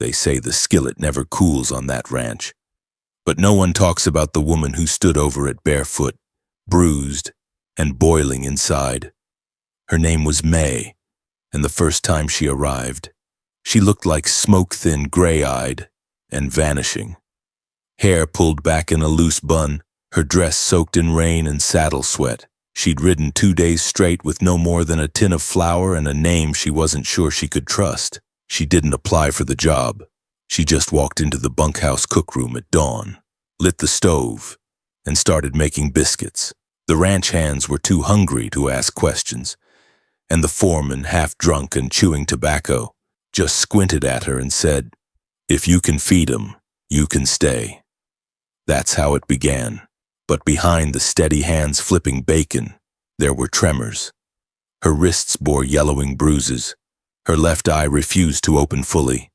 They say the skillet never cools on that ranch. But no one talks about the woman who stood over it barefoot, bruised, and boiling inside. Her name was May, and the first time she arrived, she looked like smoke-thin, gray-eyed, and vanishing. Hair pulled back in a loose bun, her dress soaked in rain and saddle sweat. She'd ridden 2 days straight with no more than a tin of flour and a name she wasn't sure she could trust. She didn't apply for the job. She just walked into the bunkhouse cookroom at dawn, lit the stove, and started making biscuits. The ranch hands were too hungry to ask questions, and the foreman, half drunk and chewing tobacco, just squinted at her and said, "If you can feed 'em, you can stay." That's how it began. But behind the steady hands flipping bacon, there were tremors. Her wrists bore yellowing bruises. Her left eye refused to open fully.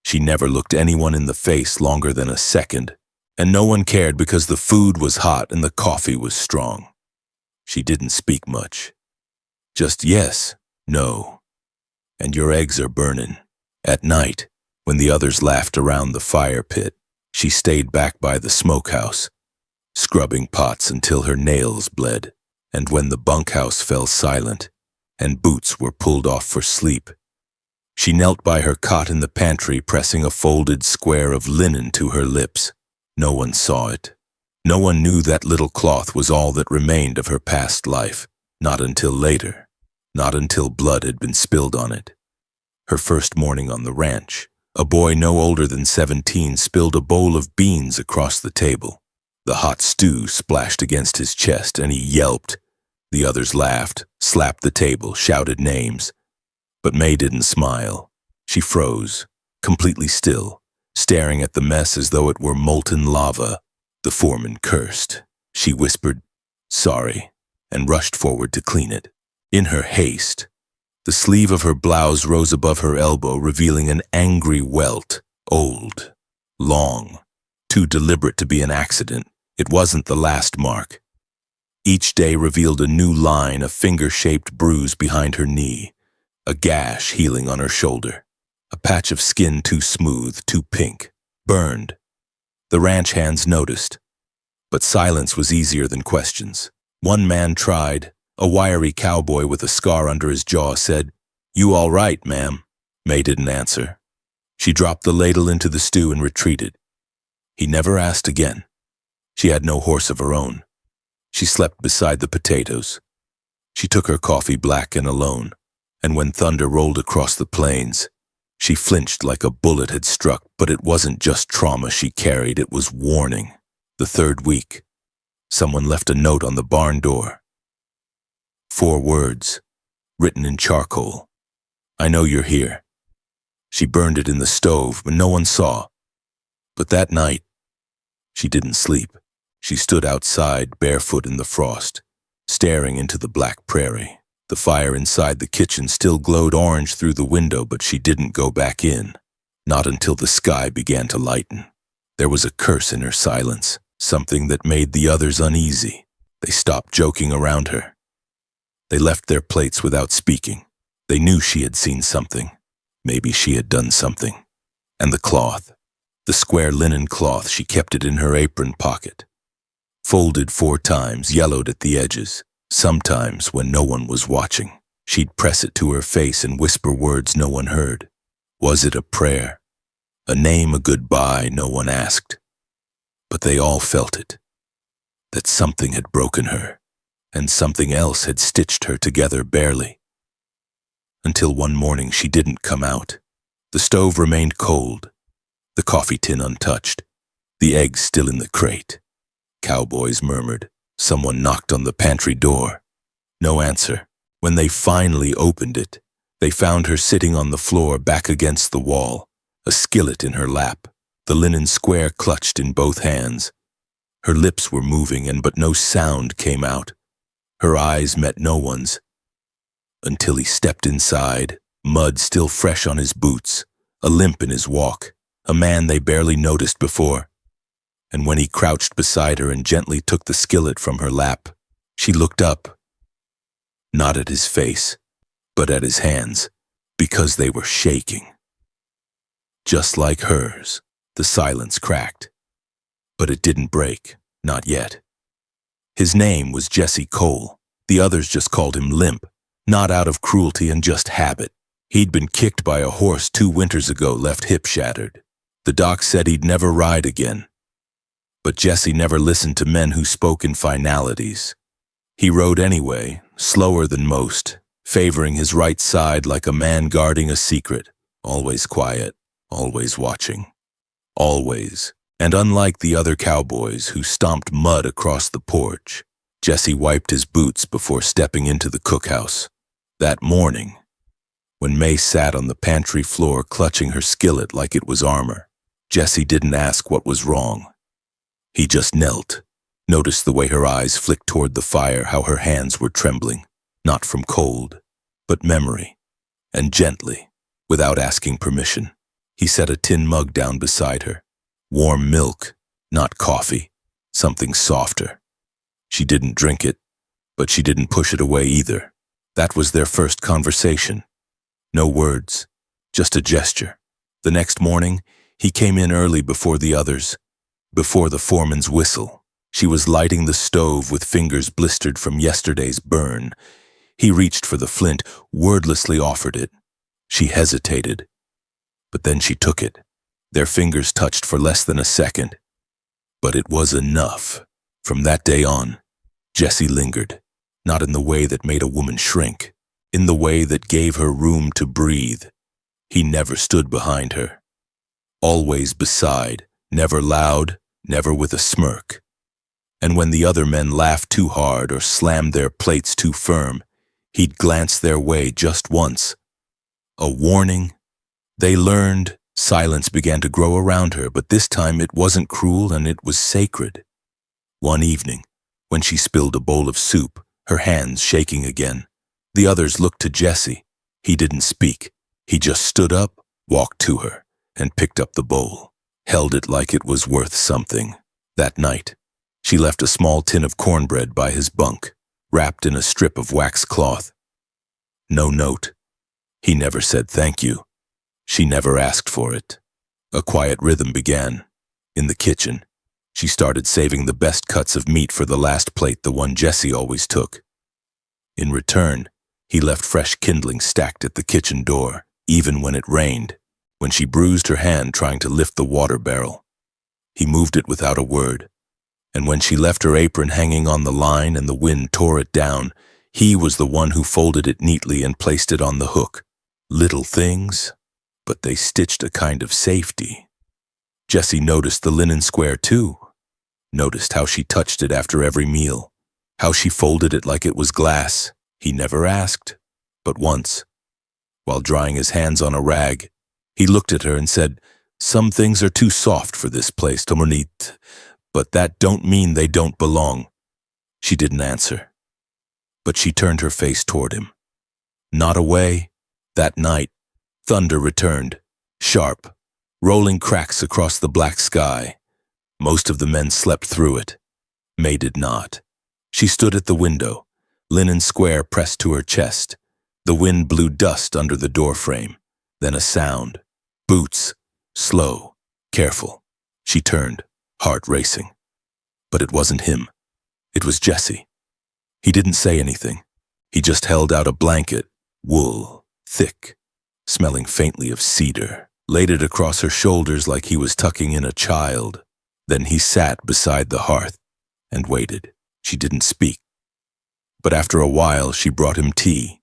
She never looked anyone in the face longer than a second, and no one cared because the food was hot and the coffee was strong. She didn't speak much. Just yes, no, and your eggs are burning. At night, when the others laughed around the fire pit, she stayed back by the smokehouse, scrubbing pots until her nails bled, and when the bunkhouse fell silent and boots were pulled off for sleep, she knelt by her cot in the pantry, pressing a folded square of linen to her lips. No one saw it. No one knew that little cloth was all that remained of her past life, not until later, not until blood had been spilled on it. Her first morning on the ranch, a boy no older than 17 spilled a bowl of beans across the table. The hot stew splashed against his chest and he yelped. The others laughed, slapped the table, shouted names. But May didn't smile. She froze, completely still, staring at the mess as though it were molten lava. The foreman cursed. She whispered, "Sorry," and rushed forward to clean it. In her haste, the sleeve of her blouse rose above her elbow, revealing an angry welt, old, long, too deliberate to be an accident. It wasn't the last mark. Each day revealed a new line, a finger-shaped bruise behind her knee, a gash healing on her shoulder, a patch of skin too smooth, too pink, burned. The ranch hands noticed, but silence was easier than questions. One man tried. A wiry cowboy with a scar under his jaw said, "You all right, ma'am?" May didn't answer. She dropped the ladle into the stew and retreated. He never asked again. She had no horse of her own. She slept beside the potatoes. She took her coffee black and alone, and when thunder rolled across the plains, she flinched like a bullet had struck, but it wasn't just trauma she carried, it was warning. The third week, someone left a note on the barn door. 4 words, written in charcoal. "I know you're here." She burned it in the stove, but no one saw. But that night, she didn't sleep. She stood outside, barefoot in the frost, staring into the black prairie. The fire inside the kitchen still glowed orange through the window, but she didn't go back in. Not until the sky began to lighten. There was a curse in her silence, something that made the others uneasy. They stopped joking around her. They left their plates without speaking. They knew she had seen something. Maybe she had done something. And the cloth, the square linen cloth, she kept it in her apron pocket. Folded 4 times, yellowed at the edges. Sometimes, when no one was watching, she'd press it to her face and whisper words no one heard. Was it a prayer? A name, a goodbye no one asked? But they all felt it. That something had broken her, and something else had stitched her together barely. Until one morning she didn't come out. The stove remained cold, the coffee tin untouched, the eggs still in the crate. Cowboys murmured. Someone knocked on the pantry door. No answer. When they finally opened it, they found her sitting on the floor back against the wall, a skillet in her lap, the linen square clutched in both hands. Her lips were moving, but no sound came out. Her eyes met no one's. Until he stepped inside, mud still fresh on his boots, a limp in his walk, a man they barely noticed before. And when he crouched beside her and gently took the skillet from her lap, she looked up. Not at his face, but at his hands, because they were shaking. just like hers. The silence cracked. But it didn't break, not yet. His name was Jesse Cole. The others just called him Limp, not out of cruelty and just habit. He'd been kicked by a horse 2 winters ago, left hip shattered. The doc said he'd never ride again. But Jesse never listened to men who spoke in finalities. He rode anyway, slower than most, favoring his right side like a man guarding a secret, always quiet, always watching. Always. And unlike the other cowboys who stomped mud across the porch, Jesse wiped his boots before stepping into the cookhouse. That morning, when May sat on the pantry floor clutching her skillet like it was armor, Jesse didn't ask what was wrong. He just knelt, noticed the way her eyes flicked toward the fire, how her hands were trembling, not from cold, but memory, and gently, without asking permission, he set a tin mug down beside her. Warm milk, not coffee, something softer. She didn't drink it, but she didn't push it away either. That was their first conversation. No words, just a gesture. The next morning, he came in early before the others, before the foreman's whistle. She was lighting the stove with fingers blistered from yesterday's burn. He reached for the flint, wordlessly offered it. She hesitated, but then she took it. Their fingers touched for less than a second. But it was enough. From that day on, Jesse lingered, not in the way that made a woman shrink, in the way that gave her room to breathe. He never stood behind her. Always beside, never loud, never with a smirk. And when the other men laughed too hard or slammed their plates too firm, he'd glance their way just once. A warning. They learned. Silence began to grow around her, but this time it wasn't cruel and it was sacred. One evening, when she spilled a bowl of soup, her hands shaking again, the others looked to Jesse. He didn't speak. He just stood up, walked to her, and picked up the bowl, held it like it was worth something. That night, she left a small tin of cornbread by his bunk, wrapped in a strip of wax cloth. No note. He never said thank you. She never asked for it. A quiet rhythm began. In the kitchen, she started saving the best cuts of meat for the last plate, the one Jesse always took. In return, he left fresh kindling stacked at the kitchen door, even when it rained, when she bruised her hand trying to lift the water barrel. He moved it without a word, and when she left her apron hanging on the line and the wind tore it down, he was the one who folded it neatly and placed it on the hook. Little things, but they stitched a kind of safety. Jesse noticed the linen square too, noticed how she touched it after every meal, how she folded it like it was glass. He never asked, but once, while drying his hands on a rag, he looked at her and said, "Some things are too soft for this place, Tomonit, but that don't mean they don't belong." She didn't answer, but she turned her face toward him. Not away. That night, thunder returned, sharp, rolling cracks across the black sky. Most of the men slept through it. May did not. She stood at the window, linen square pressed to her chest. The wind blew dust under the doorframe. Then a sound. Boots. Slow. Careful. She turned, heart racing. But it wasn't him. It was Jesse. He didn't say anything. He just held out a blanket, wool, thick, smelling faintly of cedar, laid it across her shoulders like he was tucking in a child. Then he sat beside the hearth and waited. She didn't speak. But after a while, she brought him tea,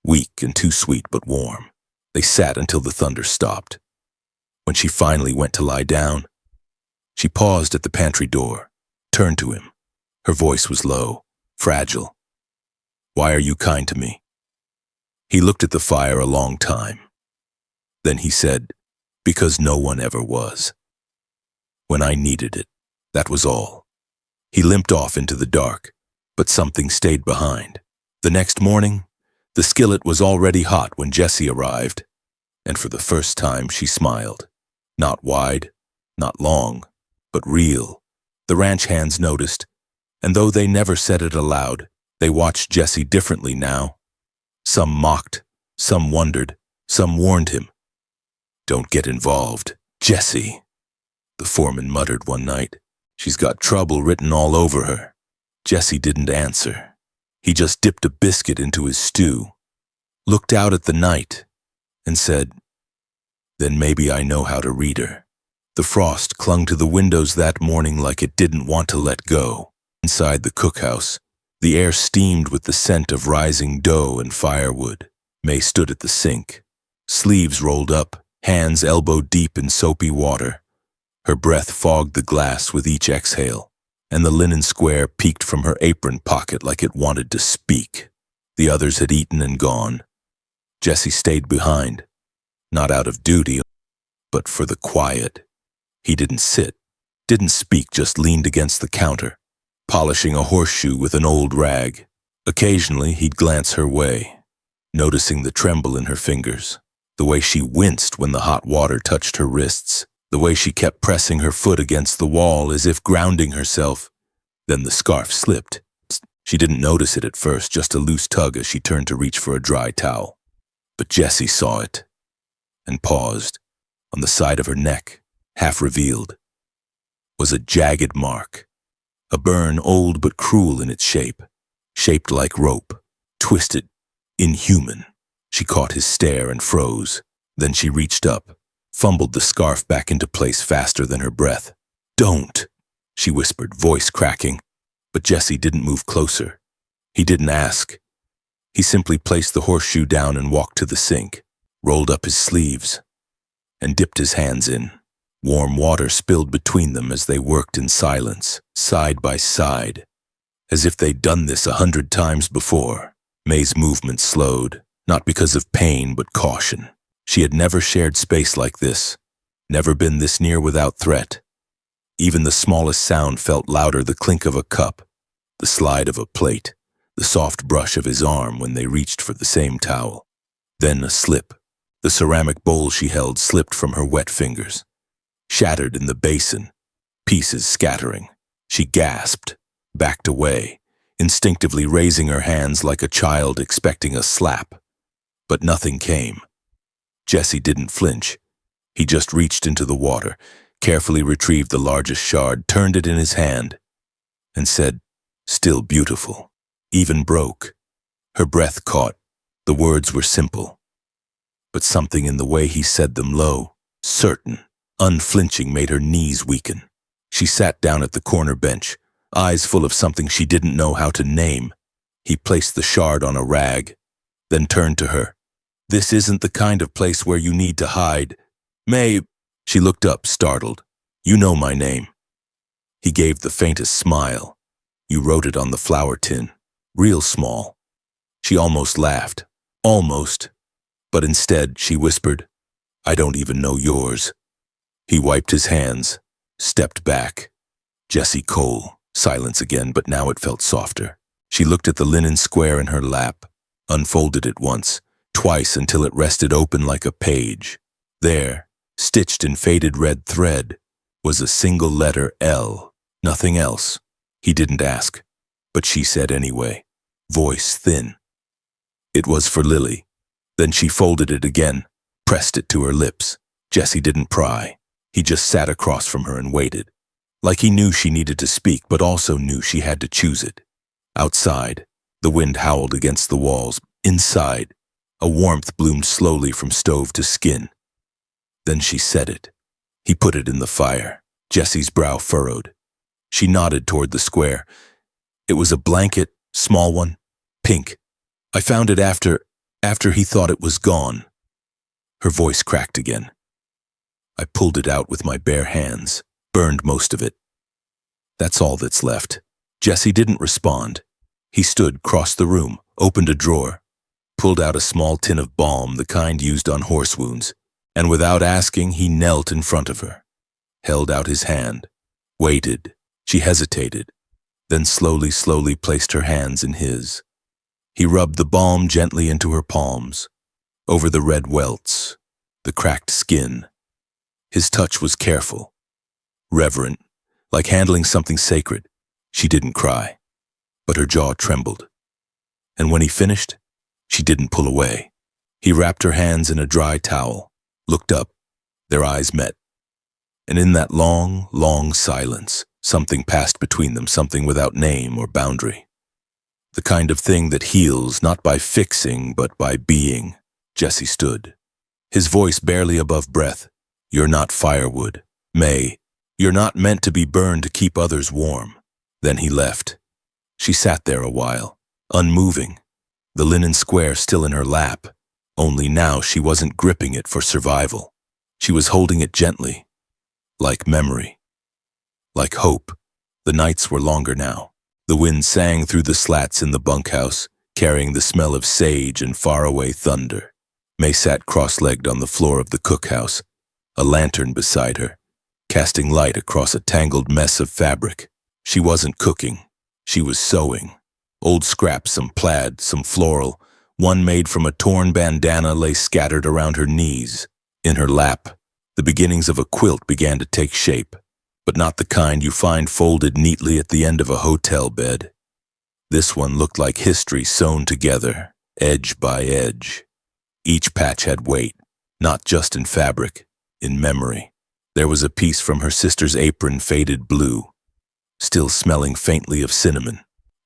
weak and too sweet but warm. They sat until the thunder stopped. When she finally went to lie down, she paused at the pantry door, turned to him. Her voice was low, fragile. "Why are you kind to me?" He looked at the fire a long time. Then he said, "Because no one ever was. When I needed it, that was all." He limped off into the dark, but something stayed behind. The next morning, the skillet was already hot when Jesse arrived, and for the first time she smiled. Not wide, not long, but real. The ranch hands noticed, and though they never said it aloud, they watched Jesse differently now. Some mocked, some wondered, some warned him. Don't get involved. Jesse, the foreman muttered one night. She's got trouble written all over her. Jesse didn't answer. He just dipped a biscuit into his stew, looked out at the night, and said, "Then maybe I know how to read her." The frost clung to the windows that morning like it didn't want to let go. Inside the cookhouse, the air steamed with the scent of rising dough and firewood. May stood at the sink, sleeves rolled up, hands elbow deep in soapy water. Her breath fogged the glass with each exhale, and the linen square peeked from her apron pocket like it wanted to speak. The others had eaten and gone. Jesse stayed behind, not out of duty, but for the quiet. He didn't sit, didn't speak, just leaned against the counter, polishing a horseshoe with an old rag. Occasionally, he'd glance her way, noticing the tremble in her fingers, the way she winced when the hot water touched her wrists, the way she kept pressing her foot against the wall as if grounding herself. Then the scarf slipped. She didn't notice it at first, just a loose tug as she turned to reach for a dry towel. But Jesse saw it and paused. On the side of her neck, half revealed, was a jagged mark, a burn old but cruel in its shape, shaped like rope, twisted, inhuman. She caught his stare and froze. Then she reached up, fumbled the scarf back into place faster than her breath. "Don't," she whispered, voice cracking. But Jesse didn't move closer. He didn't ask. He simply placed the horseshoe down and walked to the sink, rolled up his sleeves, and dipped his hands in. Warm water spilled between them as they worked in silence, side by side, as if they'd done this 100 times before. May's movement slowed, not because of pain but caution. She had never shared space like this, never been this near without threat. Even the smallest sound felt louder: the clink of a cup, the slide of a plate, the soft brush of his arm when they reached for the same towel. Then a slip. The ceramic bowl she held slipped from her wet fingers, shattered in the basin, pieces scattering. She gasped, backed away, instinctively raising her hands like a child expecting a slap. But nothing came. Jesse didn't flinch. He just reached into the water, carefully retrieved the largest shard, turned it in his hand, and said, "Still beautiful." Even broke. Her breath caught. The words were simple, but something in the way he said them, low, certain, unflinching, made her knees weaken. She sat down at the corner bench, eyes full of something she didn't know how to name. He placed the shard on a rag, then turned to her. "This isn't the kind of place where you need to hide. May..." She looked up, startled. "You know my name." He gave the faintest smile. "You wrote it on the flour tin. Real small." She almost laughed. Almost. But instead, she whispered, "I don't even know yours." He wiped his hands, stepped back. Jesse Cole. Silence again, but now it felt softer. She looked at the linen square in her lap, unfolded it once, twice, until it rested open like a page. There, stitched in faded red thread, was a single letter L. Nothing else. He didn't ask, but she said anyway, voice thin. It was for Lily. Then she folded it again, pressed it to her lips. Jesse didn't pry. He just sat across from her and waited, like he knew she needed to speak, but also knew she had to choose it. Outside, the wind howled against the walls. Inside, a warmth bloomed slowly from stove to skin. Then she said it. He put it in the fire. Jesse's brow furrowed. She nodded toward the square. It was a blanket, small one, pink. "I found it after he thought it was gone." Her voice cracked again. "I pulled it out with my bare hands, burned most of it. That's all that's left." Jesse didn't respond. He stood, crossed the room, opened a drawer, pulled out a small tin of balm, the kind used on horse wounds, and without asking, he knelt in front of her, held out his hand, waited. She hesitated, then slowly placed her hands in his. He rubbed the balm gently into her palms, over the red welts, the cracked skin. His touch was careful, reverent, like handling something sacred. She didn't cry, but her jaw trembled. And when he finished, she didn't pull away. He wrapped her hands in a dry towel, looked up, Their eyes met, and in that long, long silence, something passed between them, something without name or boundary. The kind of thing that heals not by fixing, but by being. Jesse stood, his voice barely above breath. You're not firewood, May. You're not meant to be burned to keep others warm. Then he left. She sat there a while, unmoving, the linen square still in her lap. Only now she wasn't gripping it for survival. She was holding it gently, like memory, like hope. The nights were longer now. The wind sang through the slats in the bunkhouse, carrying the smell of sage and faraway thunder. May sat cross-legged on the floor of the cookhouse, a lantern beside her, casting light across a tangled mess of fabric. She wasn't cooking. She was sewing. Old scraps, some plaid, some floral. One made from a torn bandana lay scattered around her knees. In her lap, the beginnings of a quilt began to take shape, but not the kind you find folded neatly at the end of a hotel bed. This one looked like history sewn together, edge by edge. Each patch had weight, not just in fabric, in memory. There was a piece from her sister's apron, faded blue, still smelling faintly of cinnamon.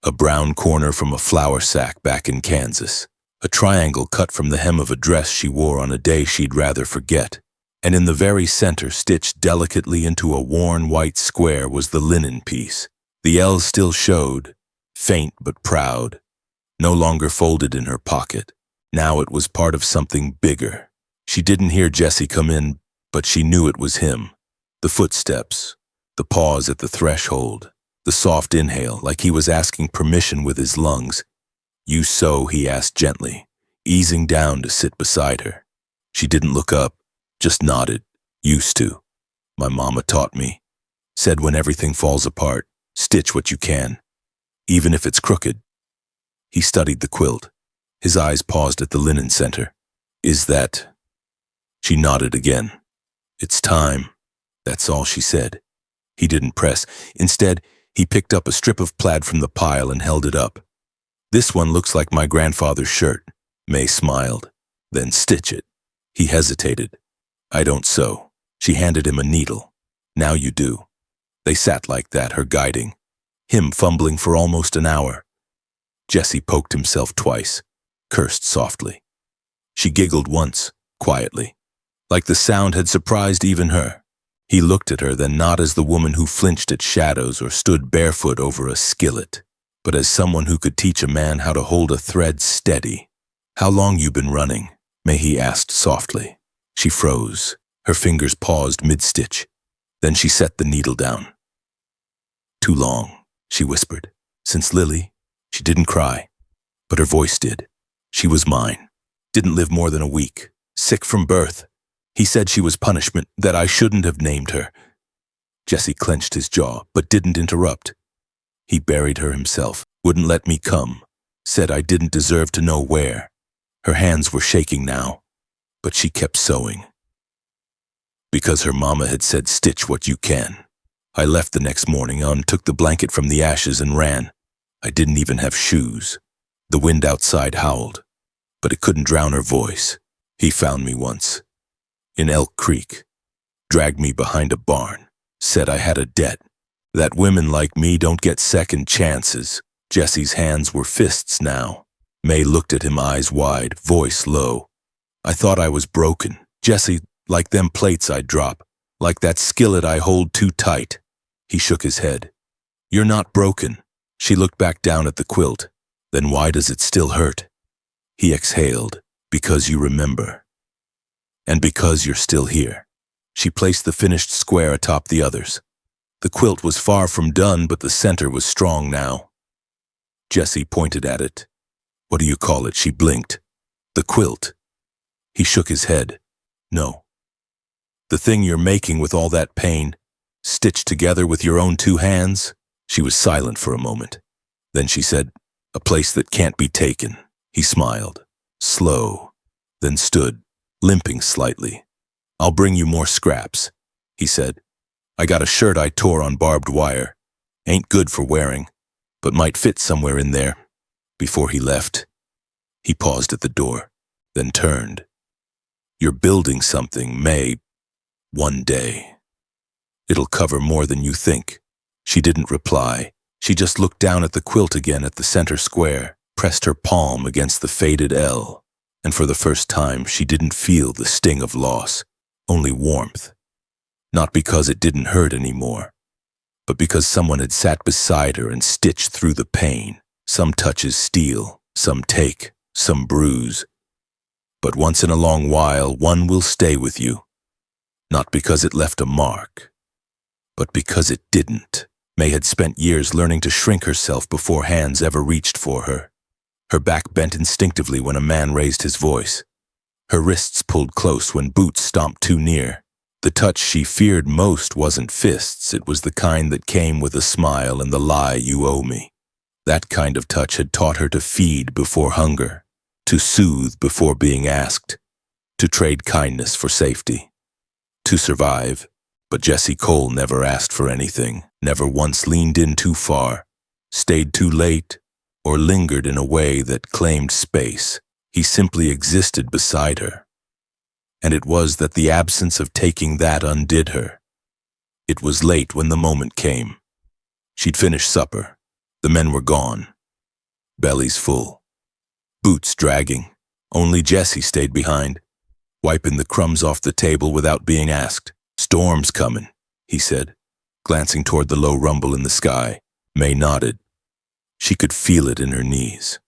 A brown corner from a flour sack back in Kansas. A triangle cut from the hem of a dress she wore on a day she'd rather forget. And in the very center, stitched delicately into a worn white square, was the linen piece. The L still showed, faint but proud, no longer folded in her pocket. Now it was part of something bigger. She didn't hear Jesse come in, but she knew it was him. The footsteps, the pause at the threshold, the soft inhale, like he was asking permission with his lungs. You sew, he asked gently, easing down to sit beside her. She didn't look up, just nodded. Used to. My mama taught me. Said when everything falls apart, stitch what you can, even if it's crooked. He studied the quilt. His eyes paused at the linen center. Is that? She nodded again. It's time. That's all she said. He didn't press. Instead, he picked up a strip of plaid from the pile and held it up. This one looks like my grandfather's shirt. May smiled. Then stitch it. He hesitated. I don't sew. She handed him a needle. Now you do. They sat like that, her guiding, him fumbling for almost an hour. Jesse poked himself twice, cursed softly. She giggled once, quietly, like the sound had surprised even her. He looked at her, then not as the woman who flinched at shadows or stood barefoot over a skillet, but as someone who could teach a man how to hold a thread steady. How long you been running? May he asked softly. She froze. Her fingers paused mid-stitch. Then she set the needle down. Too long, she whispered. Since Lily, she didn't cry, but her voice did. She was mine. Didn't live more than a week. Sick from birth. He said she was punishment, that I shouldn't have named her. Jesse clenched his jaw, but didn't interrupt. He buried her himself, wouldn't let me come, said I didn't deserve to know where. Her hands were shaking now, but she kept sewing. Because her mama had said stitch what you can. I left the next morning, took the blanket from the ashes and ran. I didn't even have shoes. The wind outside howled, but it couldn't drown her voice. He found me once, in Elk Creek, dragged me behind a barn, said I had a debt, that women like me don't get second chances. Jesse's hands were fists now. May looked at him, eyes wide, voice low. I thought I was broken. Jesse, like them plates I drop, like that skillet I hold too tight. He shook his head. You're not broken. She looked back down at the quilt. Then why does it still hurt? He exhaled. Because you remember. And because you're still here. She placed the finished square atop the others. The quilt was far from done, but the center was strong now. Jesse pointed at it. What do you call it? She blinked. The quilt. He shook his head. No. The thing you're making with all that pain, stitched together with your own two hands? She was silent for a moment. Then she said, a place that can't be taken. He smiled, slow, then stood, limping slightly. I'll bring you more scraps, he said. I got a shirt I tore on barbed wire. Ain't good for wearing, but might fit somewhere in there. Before he left, he paused at the door, then turned. You're building something, May. One day. It'll cover more than you think. She didn't reply. She just looked down at the quilt again at the center square, pressed her palm against the faded L, and for the first time she didn't feel the sting of loss, only warmth. Not because it didn't hurt anymore, but because someone had sat beside her and stitched through the pain. Some touches steel, some take, some bruise. But once in a long while, one will stay with you. Not because it left a mark, but because it didn't. May had spent years learning to shrink herself before hands ever reached for her. Her back bent instinctively when a man raised his voice. Her wrists pulled close when boots stomped too near. The touch she feared most wasn't fists, it was the kind that came with a smile and the lie you owe me. That kind of touch had taught her to feed before hunger, to soothe before being asked, to trade kindness for safety, to survive. But Jesse Cole never asked for anything, never once leaned in too far, stayed too late, or lingered in a way that claimed space. He simply existed beside her. And it was that the absence of taking that undid her. It was late when the moment came. She'd finished supper. The men were gone. Bellies full. Boots dragging. Only Jesse stayed behind, wiping the crumbs off the table without being asked. "Storm's coming," he said, glancing toward the low rumble in the sky. May nodded. She could feel it in her knees.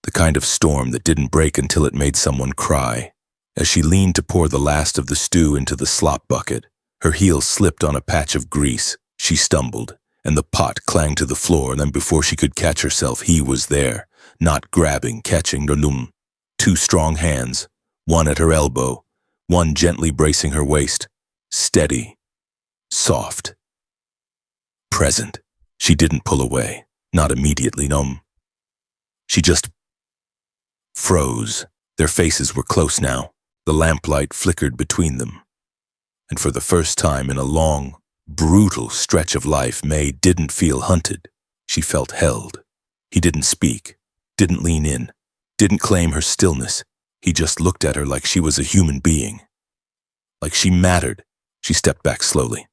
The kind of storm that didn't break until it made someone cry. As she leaned to pour the last of the stew into the slop bucket, her heel slipped on a patch of grease. She stumbled, and the pot clanged to the floor, and then before she could catch herself, he was there, not grabbing, catching, no. Two strong hands, one at her elbow, one gently bracing her waist. Steady, soft, present. She didn't pull away, not immediately, no. She just froze. Their faces were close now. The lamplight flickered between them. And for the first time in a long, brutal stretch of life, May didn't feel hunted. She felt held. He didn't speak, didn't lean in, didn't claim her stillness. He just looked at her like she was a human being. Like she mattered. She stepped back slowly.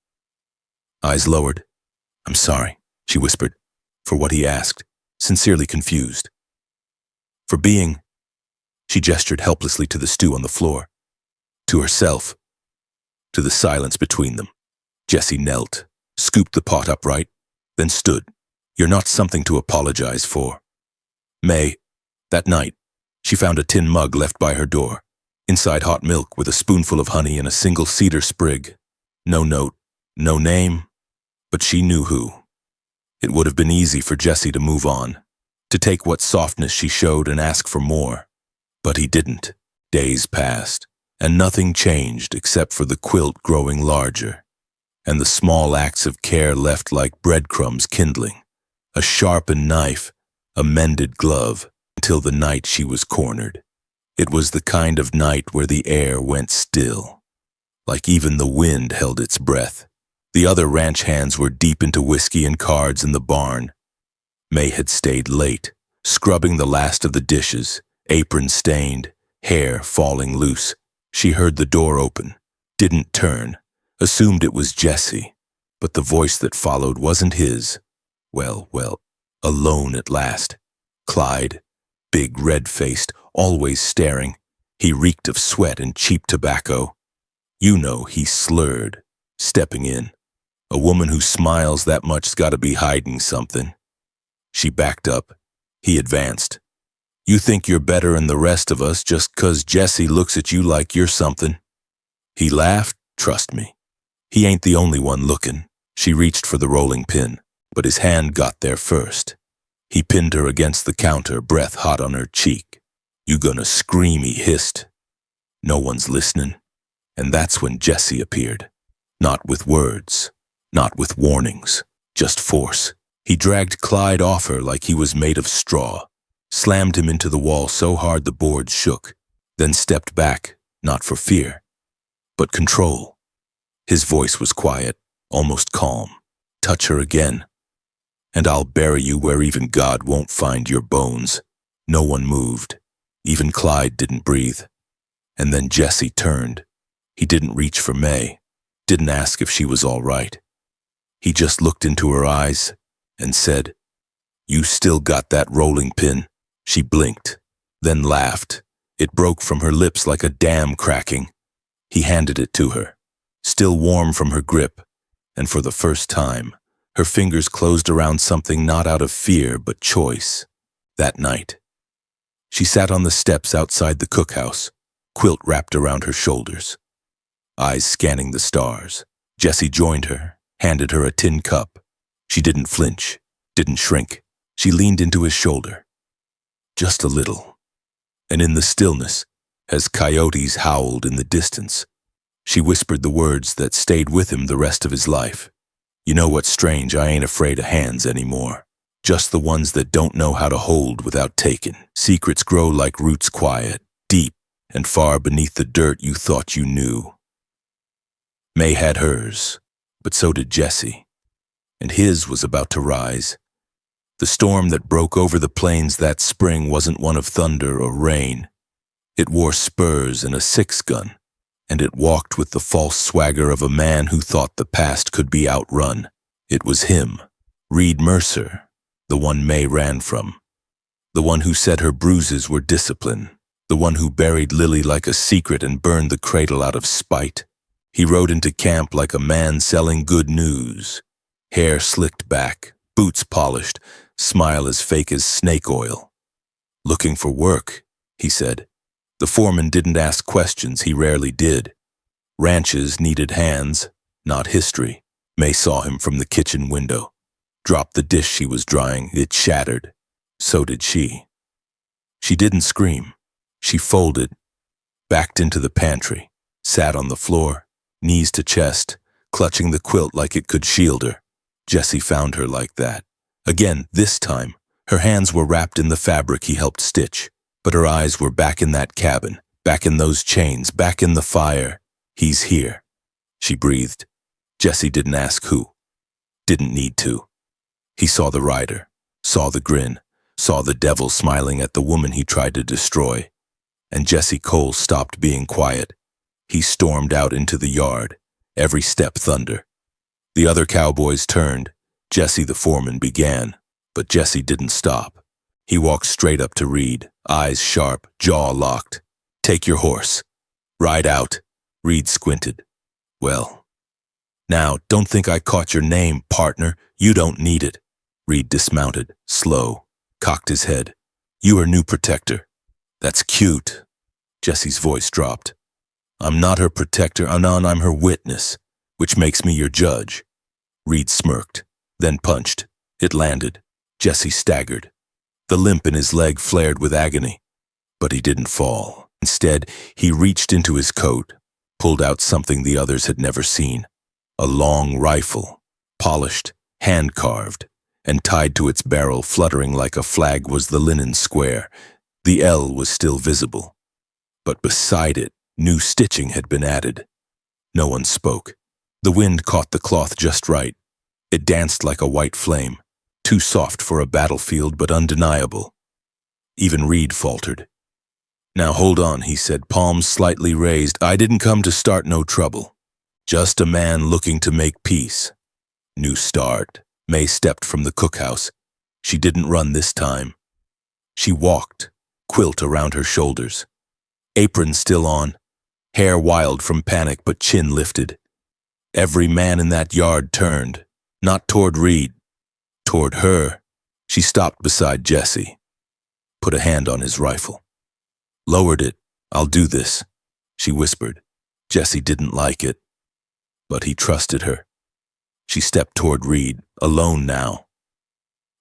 Eyes lowered. "I'm sorry," she whispered, for what he asked, sincerely confused. For being... She gestured helplessly to the stew on the floor, to herself, to the silence between them. Jesse knelt, scooped the pot upright, then stood. "You're not something to apologize for." May, that night, she found a tin mug left by her door, inside hot milk with a spoonful of honey and a single cedar sprig. No note, no name, but she knew who. It would have been easy for Jesse to move on, to take what softness she showed and ask for more. But he didn't. Days passed, and nothing changed except for the quilt growing larger, and the small acts of care left like breadcrumbs kindling, a sharpened knife, a mended glove, until the night she was cornered. It was the kind of night where the air went still, like even the wind held its breath. The other ranch hands were deep into whiskey and cards in the barn. May had stayed late, scrubbing the last of the dishes, apron stained, hair falling loose. She heard the door open, didn't turn, assumed it was Jesse, but the voice that followed wasn't his. Well, alone at last. Clyde, big red-faced, always staring. He reeked of sweat and cheap tobacco. You know, he slurred, stepping in. A woman who smiles that much's gotta be hiding something. She backed up. He advanced. "You think you're better'n the rest of us just 'cause Jesse looks at you like you're something." He laughed. "Trust me. He ain't the only one looking." She reached for the rolling pin, but his hand got there first. He pinned her against the counter, breath hot on her cheek. "You gonna scream," he hissed. "No one's listening." And that's when Jesse appeared. Not with words, not with warnings, just force. He dragged Clyde off her like he was made of straw, slammed him into the wall so hard the boards shook, then stepped back, not for fear, but control. His voice was quiet, almost calm. "Touch her again, and I'll bury you where even God won't find your bones." No one moved. Even Clyde didn't breathe. And then Jesse turned. He didn't reach for May. didn't ask if she was all right. He just looked into her eyes and said, "You still got that rolling pin?" She blinked, then laughed. It broke from her lips like a dam cracking. He handed it to her, still warm from her grip, and for the first time, her fingers closed around something not out of fear but choice. That night, she sat on the steps outside the cookhouse, quilt wrapped around her shoulders, eyes scanning the stars. Jesse joined her, handed her a tin cup. She didn't flinch, didn't shrink. She leaned into his shoulder. Just a little. And in the stillness, as coyotes howled in the distance, she whispered the words that stayed with him the rest of his life. "You know what's strange? I ain't afraid of hands anymore. Just the ones that don't know how to hold without taking. Secrets grow like roots quiet, deep, and far beneath the dirt you thought you knew." May had hers, but so did Jesse, and his was about to rise. The storm that broke over the plains that spring wasn't one of thunder or rain. It wore spurs and a six-gun, and it walked with the false swagger of a man who thought the past could be outrun. It was him, Reed Mercer, the one May ran from, the one who said her bruises were discipline, the one who buried Lily like a secret and burned the cradle out of spite. He rode into camp like a man selling good news, hair slicked back, boots polished, smile as fake as snake oil. "Looking for work," he said. The foreman didn't ask questions, he rarely did. Ranches needed hands, not history. May saw him from the kitchen window. Dropped the dish she was drying, it shattered. So did she. She didn't scream. She folded, backed into the pantry, sat on the floor, knees to chest, clutching the quilt like it could shield her. Jesse found her like that. Again, this time, her hands were wrapped in the fabric he helped stitch, but her eyes were back in that cabin, back in those chains, back in the fire. "He's here," she breathed. Jesse didn't ask who. Didn't need to. He saw the rider, saw the grin, saw the devil smiling at the woman he tried to destroy. And Jesse Cole stopped being quiet. He stormed out into the yard, every step thunder. The other cowboys turned. Jesse the foreman began, but Jesse didn't stop. He walked straight up to Reed, eyes sharp, jaw locked. "Take your horse. Ride out." Reed squinted. "Well, now, don't think I caught your name, partner. You don't need it." Reed dismounted, slow, cocked his head. "You are new protector." "That's cute." Jesse's voice dropped. "I'm not her protector, Anon, I'm her witness, which makes me your judge." Reed smirked, then punched. It landed. Jesse staggered. The limp in his leg flared with agony, but he didn't fall. Instead, he reached into his coat, pulled out something the others had never seen. A long rifle, polished, hand-carved, and tied to its barrel, fluttering like a flag, was the linen square. The L was still visible, but beside it, new stitching had been added. No one spoke. The wind caught the cloth just right. It danced like a white flame, too soft for a battlefield but undeniable. Even Reed faltered. "Now hold on," he said, palms slightly raised. "I didn't come to start no trouble. Just a man looking to make peace." New start. May stepped from the cookhouse. She didn't run this time. She walked, quilt around her shoulders. Apron still on, hair wild from panic but chin lifted. Every man in that yard turned, not toward Reed, toward her. She stopped beside Jesse, put a hand on his rifle. Lowered it. "I'll do this," she whispered. Jesse didn't like it, but he trusted her. She stepped toward Reed, alone now.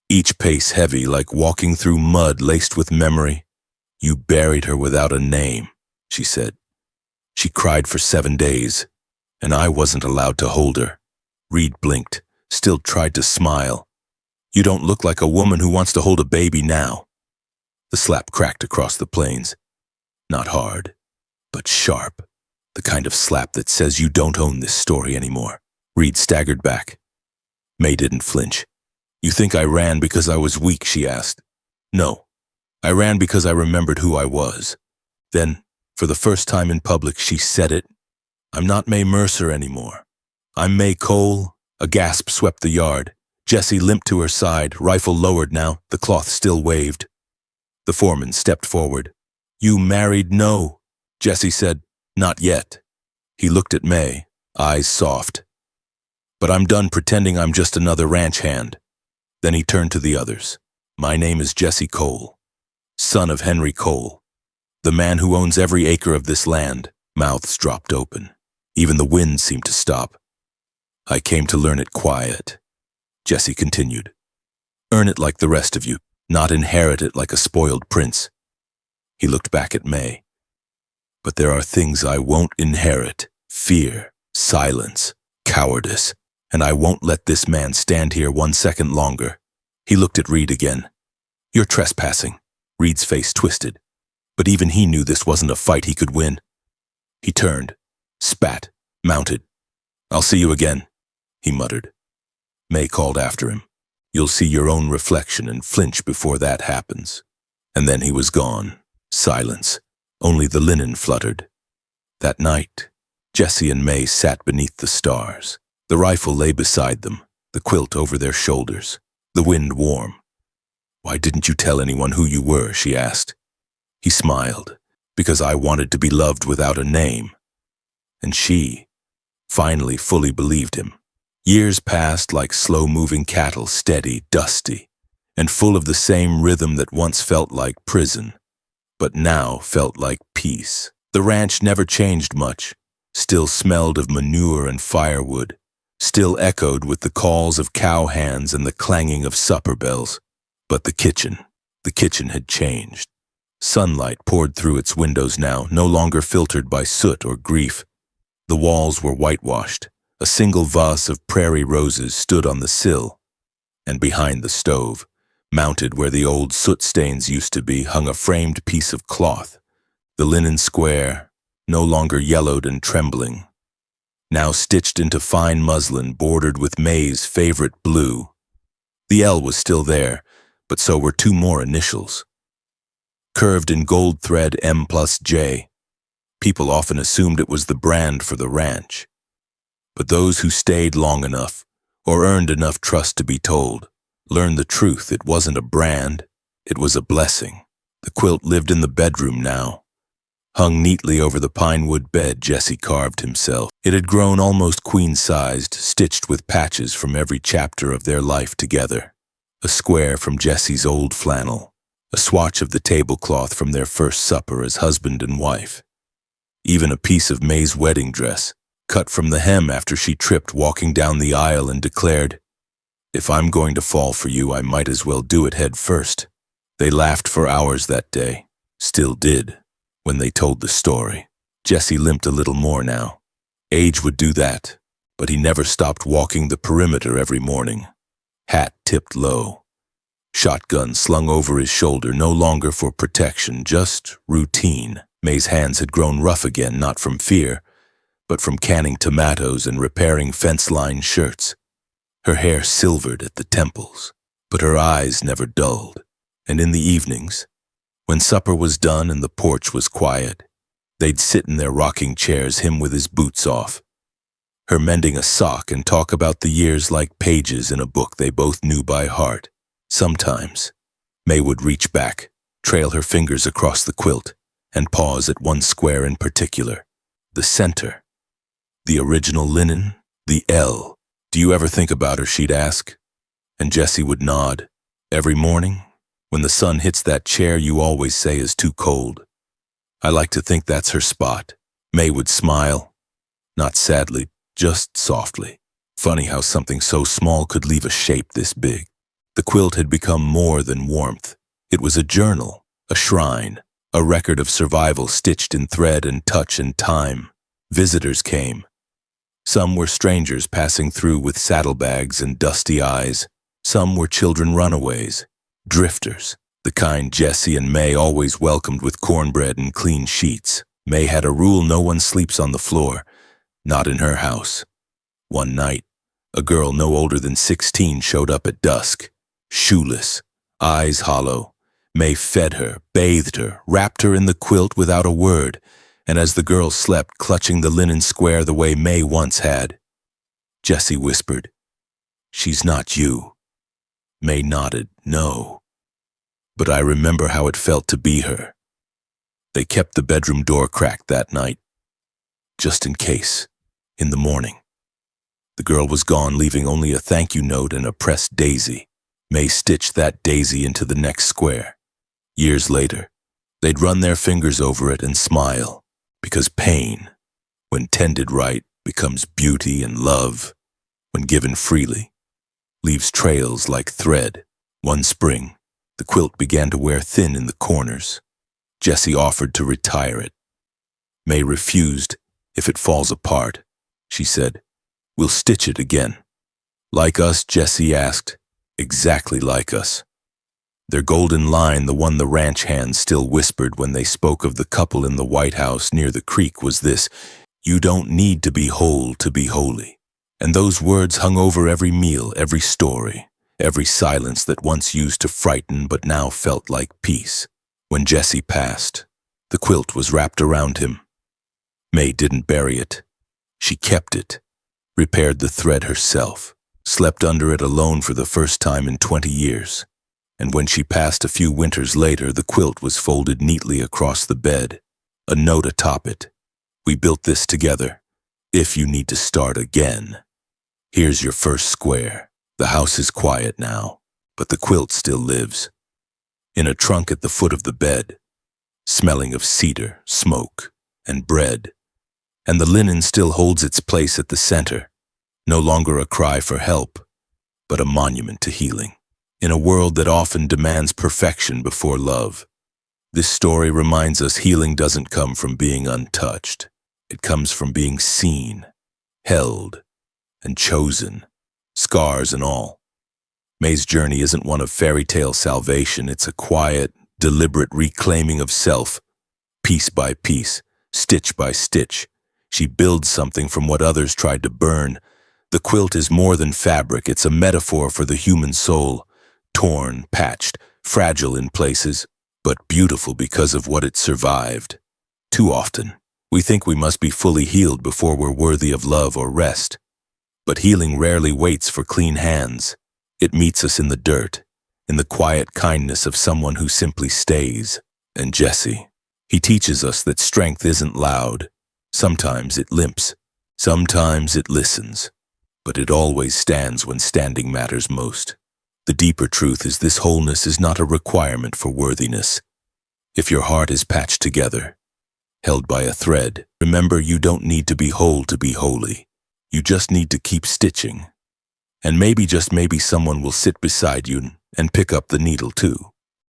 Each pace heavy, like walking through mud laced with memory. "You buried her without a name," she said. "She cried for 7 days, and I wasn't allowed to hold her." Reed blinked, still tried to smile. "You don't look like a woman who wants to hold a baby now." The slap cracked across the plains. Not hard, but sharp. The kind of slap that says you don't own this story anymore. Reed staggered back. May didn't flinch. "You think I ran because I was weak?" she asked. "No, I ran because I remembered who I was." Then, for the first time in public, she said it. "I'm not May Mercer anymore. I'm May Cole. A gasp swept the yard. Jessie limped to her side, rifle lowered now, the cloth still waved. The foreman stepped forward. You married? No, Jessie said. Not yet. He looked at May, eyes soft. But I'm done pretending I'm just another ranch hand. Then he turned to the others. My name is Jesse Cole, son of Henry Cole, the man who owns every acre of this land. Mouths dropped open. Even the wind seemed to stop. I came to learn it quiet, Jesse continued. Earn it like the rest of you, not inherit it like a spoiled prince. He looked back at May. But there are things I won't inherit: fear, silence, cowardice, and I won't let this man stand here 1 second longer. He looked at Reed again. You're trespassing. Reed's face twisted. But even he knew this wasn't a fight he could win. He turned, spat, mounted. I'll see you again, he muttered. May called after him. You'll see your own reflection and flinch before that happens. And then he was gone. Silence. Only the linen fluttered. That night, Jesse and May sat beneath the stars. The rifle lay beside them, the quilt over their shoulders, the wind warm. Why didn't you tell anyone who you were? She asked. He smiled. Because I wanted to be loved without a name. And she finally fully believed him. Years passed like slow-moving cattle, steady, dusty, and full of the same rhythm that once felt like prison, but now felt like peace. The ranch never changed much, still smelled of manure and firewood, still echoed with the calls of cowhands and the clanging of supper bells. But the kitchen had changed. Sunlight poured through its windows now, no longer filtered by soot or grief. The walls were whitewashed. A single vase of prairie roses stood on the sill, and behind the stove, mounted where the old soot stains used to be, hung a framed piece of cloth, the linen square, no longer yellowed and trembling, now stitched into fine muslin bordered with May's favorite blue. The L was still there, but so were 2 more initials. Curved in gold thread M+J. People often assumed it was the brand for the ranch. But those who stayed long enough, or earned enough trust to be told, learned the truth. It wasn't a brand, it was a blessing. The quilt lived in the bedroom now. Hung neatly over the pine wood bed Jesse carved himself. It had grown almost queen-sized, stitched with patches from every chapter of their life together. A square from Jesse's old flannel, a swatch of the tablecloth from their first supper as husband and wife. Even a piece of May's wedding dress, cut from the hem after she tripped walking down the aisle and declared, "If I'm going to fall for you, I might as well do it head first." They laughed for hours that day, still did, when they told the story. Jesse limped a little more now. Age would do that, but he never stopped walking the perimeter every morning. Hat tipped low. Shotgun slung over his shoulder, no longer for protection, just routine. May's hands had grown rough again, not from fear, but from canning tomatoes and repairing fence-line shirts. Her hair silvered at the temples, but her eyes never dulled. And in the evenings, when supper was done and the porch was quiet, they'd sit in their rocking chairs, him with his boots off, her mending a sock, and talk about the years like pages in a book they both knew by heart. Sometimes, May would reach back, trail her fingers across the quilt, and pause at one square in particular, the center. The original linen, the L. Do you ever think about her, she'd ask. And Jesse would nod. Every morning, when the sun hits that chair you always say is too cold. I like to think that's her spot. May would smile. Not sadly, just softly. Funny how something so small could leave a shape this big. The quilt had become more than warmth. It was a journal, a shrine, a record of survival stitched in thread and touch and time. Visitors came. Some were strangers passing through with saddlebags and dusty eyes. Some were children runaways, drifters, the kind Jesse and May always welcomed with cornbread and clean sheets. May had a rule: no one sleeps on the floor, not in her house. One night, a girl no older than 16 showed up at dusk, shoeless, eyes hollow. May fed her, bathed her, wrapped her in the quilt without a word, and as the girl slept, clutching the linen square the way May once had, Jessie whispered. She's not you. May nodded, no. But I remember how it felt to be her. They kept the bedroom door cracked that night, just in case, in the morning. The girl was gone, leaving only a thank you note and a pressed daisy. May stitched that daisy into the next square. Years later, they'd run their fingers over it and smile, because pain, when tended right, becomes beauty, and love, when given freely, leaves trails like thread. One spring, the quilt began to wear thin in the corners. Jessie offered to retire it. May refused. If it falls apart, she said, we'll stitch it again. Like us, Jessie asked. Exactly like us. Their golden line, the one the ranch hands still whispered when they spoke of the couple in the White House near the creek, was this: you don't need to be whole to be holy. And those words hung over every meal, every story, every silence that once used to frighten but now felt like peace. When Jessie passed, the quilt was wrapped around him. May didn't bury it. She kept it, repaired the thread herself, slept under it alone for the first time in 20 years. And when she passed a few winters later, the quilt was folded neatly across the bed, a note atop it. We built this together. If you need to start again, here's your first square. The house is quiet now, but the quilt still lives. In a trunk at the foot of the bed, smelling of cedar, smoke, and bread. And the linen still holds its place at the center, no longer a cry for help, but a monument to healing. In a world that often demands perfection before love, this story reminds us healing doesn't come from being untouched. It comes from being seen, held, and chosen, scars and all. May's journey isn't one of fairy tale salvation. It's a quiet, deliberate reclaiming of self. Piece by piece, stitch by stitch, she builds something from what others tried to burn. The quilt is more than fabric. It's a metaphor for the human soul, torn, patched, fragile in places, but beautiful because of what it survived. Too often, we think we must be fully healed before we're worthy of love or rest. But healing rarely waits for clean hands. It meets us in the dirt, in the quiet kindness of someone who simply stays. And Jessie, he teaches us that strength isn't loud. Sometimes it limps, sometimes it listens, but it always stands when standing matters most. The deeper truth is this: wholeness is not a requirement for worthiness. If your heart is patched together, held by a thread, remember you don't need to be whole to be holy. You just need to keep stitching. And maybe, just maybe, someone will sit beside you and pick up the needle too.